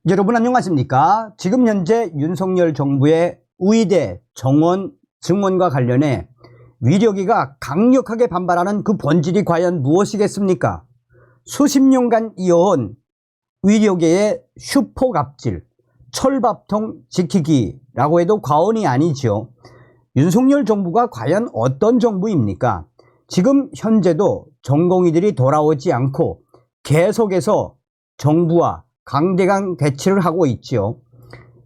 여러분 안녕하십니까? 지금 현재 윤석열 정부의 의대 정원 증원과 관련해 위력위가 강력하게 반발하는 그 본질이 과연 무엇이겠습니까? 수십 년간 이어온 위력위의 슈퍼갑질, 철밥통 지키기라고 해도 과언이 아니죠. 윤석열 정부가 과연 어떤 정부입니까? 지금 현재도 전공의들이 돌아오지 않고 계속해서 정부와 강대강 대치를 하고 있지요.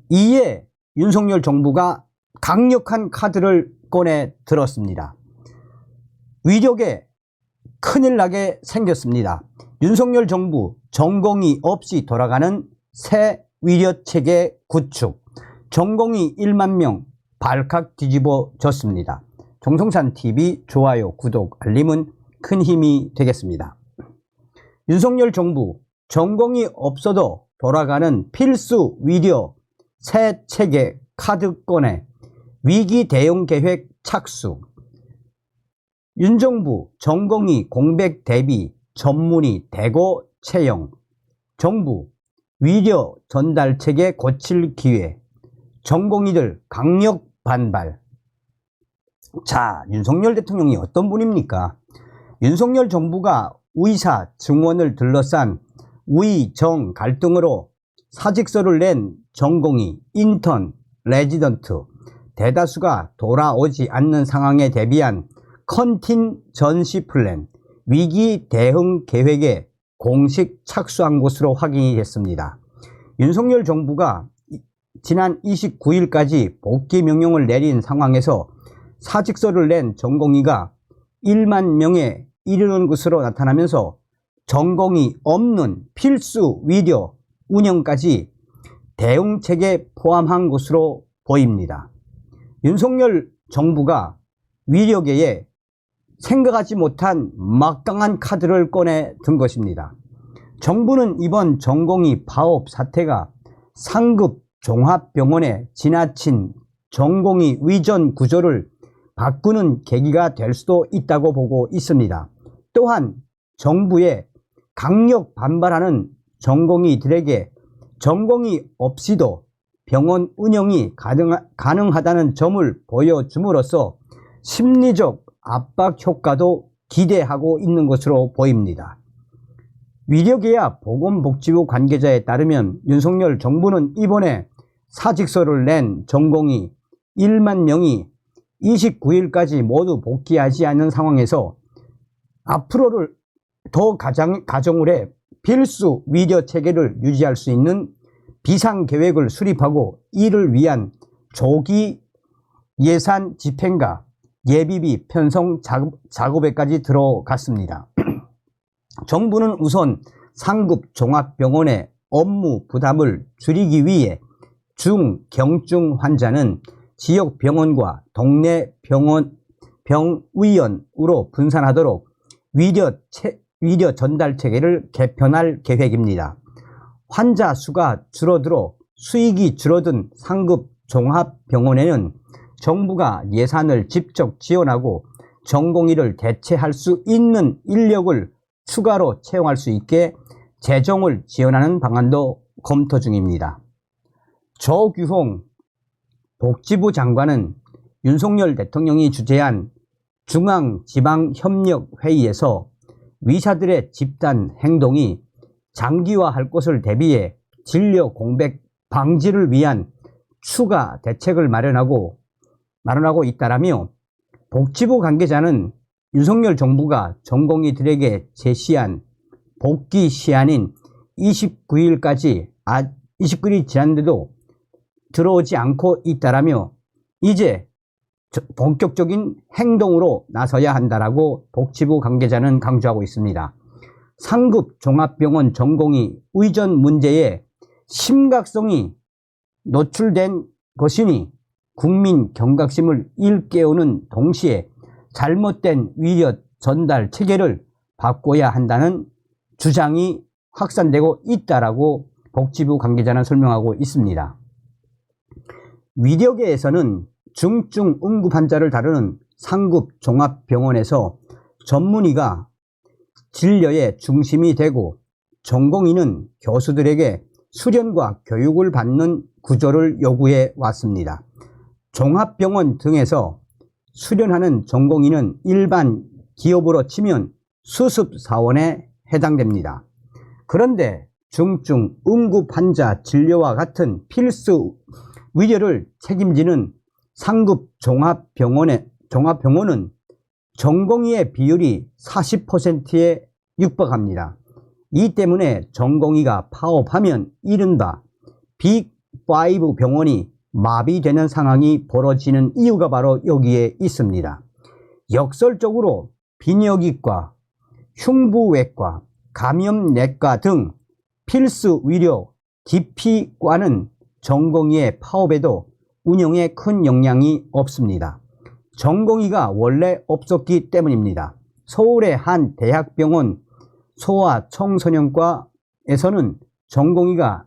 이에 윤석열 정부가 강력한 카드를 꺼내 들었습니다. 위력에 큰일 나게 생겼습니다. 윤석열 정부 전공의 없이 돌아가는 새 위력체계 구축, 전공의 1만 명 발칵 뒤집어졌습니다. 정성찬TV 좋아요, 구독, 알림은 큰 힘이 되겠습니다. 윤석열 정부 전공이 없어도 돌아가는 필수 위력 새 체계 카드 꺼내 위기 대응 계획 착수. 윤정부 전공의 공백 대비 전문의 대거 채용. 정부 위력 전달 체계 고칠 기회. 전공의들 강력 반발. 자, 윤석열 대통령이 어떤 분입니까? 윤석열 정부가 의사 증원을 둘러싼 의-정 갈등으로 사직서를 낸 전공의, 인턴, 레지던트 대다수가 돌아오지 않는 상황에 대비한 컨틴전시 플랜, 위기 대응 계획에 공식 착수한 것으로 확인이 됐습니다. 윤석열 정부가 지난 29일까지 복귀 명령을 내린 상황에서 사직서를 낸 전공의가 1만 명에 이르는 것으로 나타나면서 전공이 없는 필수 위력 운영까지 대응책에 포함한 것으로 보입니다. 윤석열 정부가 위력에 생각하지 못한 막강한 카드를 꺼내 든 것입니다. 정부는 이번 전공의 파업 사태가 상급 종합병원의 지나친 전공의 의존 구조를 바꾸는 계기가 될 수도 있다고 보고 있습니다. 또한 정부의 강력 반발하는 전공의들에게 전공의 없이도 병원 운영이 가능하다는 점을 보여줌으로써 심리적 압박 효과도 기대하고 있는 것으로 보입니다. 위력위와 보건복지부 관계자에 따르면 윤석열 정부는 이번에 사직서를 낸 전공의 1만 명이 29일까지 모두 복귀하지 않는 상황에서 앞으로를 더 가정을 해 필수 위력 체계를 유지할 수 있는 비상계획을 수립하고 이를 위한 조기 예산 집행과 예비비 편성 작업에까지 들어갔습니다. 정부는 우선 상급 종합병원의 업무 부담을 줄이기 위해 중경증 환자는 지역 병원과 동네 병의원으로 분산하도록 위력 전달 체계를 개편할 계획입니다. 환자 수가 줄어들어 수익이 줄어든 상급 종합병원에는 정부가 예산을 직접 지원하고 전공의를 대체할 수 있는 인력을 추가로 채용할 수 있게 재정을 지원하는 방안도 검토 중입니다. 조규홍 복지부 장관은 윤석열 대통령이 주재한 중앙지방협력회의에서 의사들의 집단 행동이 장기화할 것을 대비해 진료 공백 방지를 위한 추가 대책을 마련하고 있다라며 복지부 관계자는 윤석열 정부가 전공의들에게 제시한 복귀 시한인 29일이 지났는데도 들어오지 않고 있다라며 이제 본격적인 행동으로 나서야 한다라고 복지부 관계자는 강조하고 있습니다. 상급 종합병원 전공의 의존 문제에 심각성이 노출된 것이니 국민 경각심을 일깨우는 동시에 잘못된 위력 전달 체계를 바꿔야 한다는 주장이 확산되고 있다라고 복지부 관계자는 설명하고 있습니다. 위력계에서는 중증 응급 환자를 다루는 상급 종합병원에서 전문의가 진료의 중심이 되고 전공의는 교수들에게 수련과 교육을 받는 구조를 요구해 왔습니다. 종합병원 등에서 수련하는 전공의는 일반 기업으로 치면 수습 사원에 해당됩니다. 그런데 중증 응급 환자 진료와 같은 필수 의료를 책임지는 상급 종합병원은 전공의의 비율이 40%에 육박합니다. 이 때문에 전공의가 파업하면 이른바 빅5 병원이 마비되는 상황이 벌어지는 이유가 바로 여기에 있습니다. 역설적으로 비뇨기과, 흉부외과, 감염내과 등 필수 의료 기피과는 전공의의 파업에도 운영에 큰 영향이 없습니다. 전공의가 원래 없었기 때문입니다. 서울의 한 대학병원 소아청소년과에서는 전공의가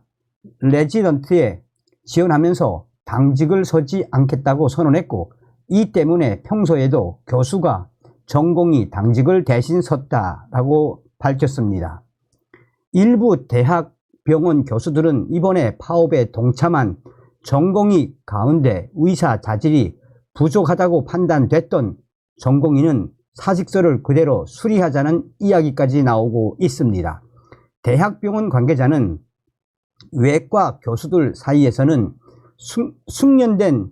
레지던트에 지원하면서 당직을 서지 않겠다고 선언했고, 이 때문에 평소에도 교수가 전공의 당직을 대신 섰다라고 밝혔습니다. 일부 대학병원 교수들은 이번에 파업에 동참한 전공의 가운데 의사 자질이 부족하다고 판단됐던 전공의는 사직서를 그대로 수리하자는 이야기까지 나오고 있습니다. 대학병원 관계자는 외과 교수들 사이에서는 숙련된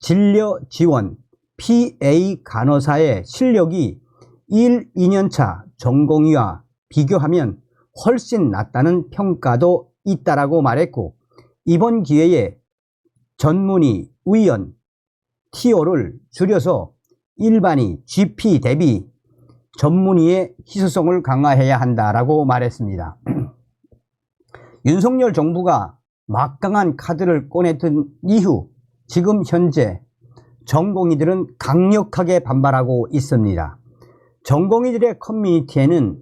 진료 지원 PA 간호사의 실력이 1, 2년차 전공의와 비교하면 훨씬 낫다는 평가도 있다라고 말했고, 이번 기회에 전문의 의원 TO를 줄여서 일반의 GP 대비 전문의의 희소성을 강화해야 한다라고 말했습니다. 윤석열 정부가 막강한 카드를 꺼내든 이후 지금 현재 전공의들은 강력하게 반발하고 있습니다. 전공의들의 커뮤니티에는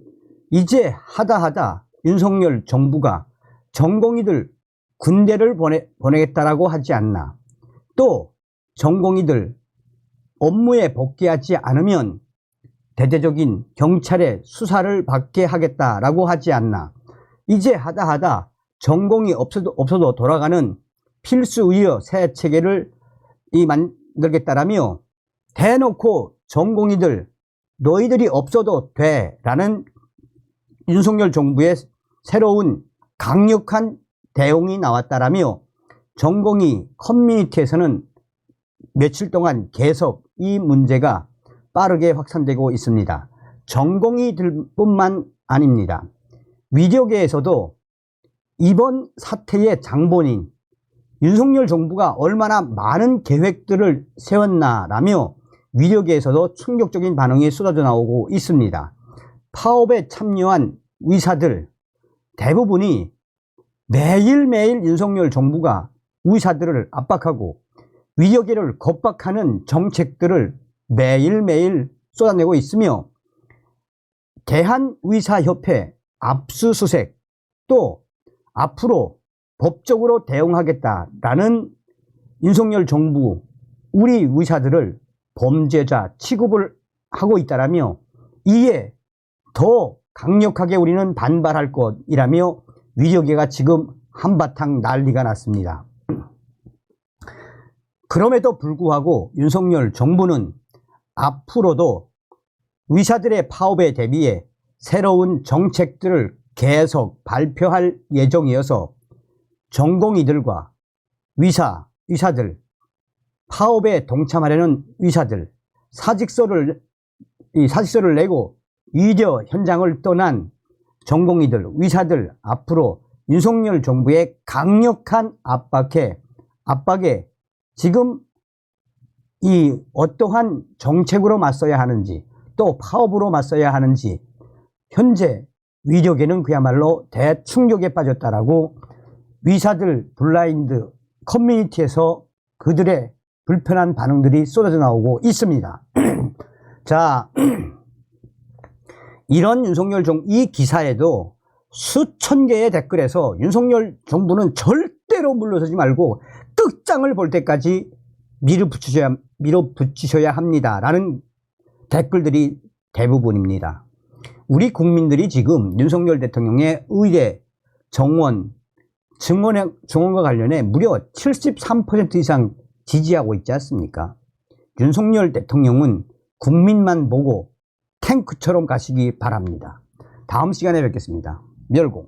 이제 하다 윤석열 정부가 전공의들 군대를 보내겠다라고 하지 않나, 또 전공의들 업무에 복귀하지 않으면 대대적인 경찰의 수사를 받게 하겠다라고 하지 않나, 이제 하다 전공이 없어도 돌아가는 필수 의료 새 체계를 만들겠다라며 대놓고 전공의들 너희들이 없어도 돼 라는 윤석열 정부의 새로운 강력한 대응이 나왔다라며 전공의 커뮤니티에서는 며칠 동안 계속 이 문제가 빠르게 확산되고 있습니다. 전공의들뿐만 아닙니다. 의료계에서도 이번 사태의 장본인 윤석열 정부가 얼마나 많은 계획들을 세웠나라며 의료계에서도 충격적인 반응이 쏟아져 나오고 있습니다. 파업에 참여한 의사들 대부분이 매일매일 윤석열 정부가 의사들을 압박하고 의료계를 겁박하는 정책들을 매일매일 쏟아내고 있으며, 대한의사협회 압수수색, 또 앞으로 법적으로 대응하겠다라는 윤석열 정부 우리 의사들을 범죄자 취급을 하고 있다라며 이에 더 강력하게 우리는 반발할 것이라며 의료계가 지금 한바탕 난리가 났습니다. 그럼에도 불구하고 윤석열 정부는 앞으로도 의사들의 파업에 대비해 새로운 정책들을 계속 발표할 예정이어서 전공의들과 의사들, 파업에 동참하려는 의사들, 사직서를 내고 의료 현장을 떠난 전공의들, 의사들 앞으로 윤석열 정부의 강력한 압박에 지금 이 어떠한 정책으로 맞서야 하는지, 또 파업으로 맞서야 하는지 현재 의료계는 그야말로 대충격에 빠졌다라고 의사들 블라인드 커뮤니티에서 그들의 불편한 반응들이 쏟아져 나오고 있습니다. 자, 이런 이 기사에도 수천 개의 댓글에서 윤석열 정부는 절대로 물러서지 말고 끝장을 볼 때까지 밀어붙이셔야 합니다라는 댓글들이 대부분입니다. 우리 국민들이 지금 윤석열 대통령의 의례, 정원, 증언과 관련해 무려 73% 이상 지지하고 있지 않습니까? 윤석열 대통령은 국민만 보고 탱크처럼 가시기 바랍니다. 다음 시간에 뵙겠습니다. 멸공.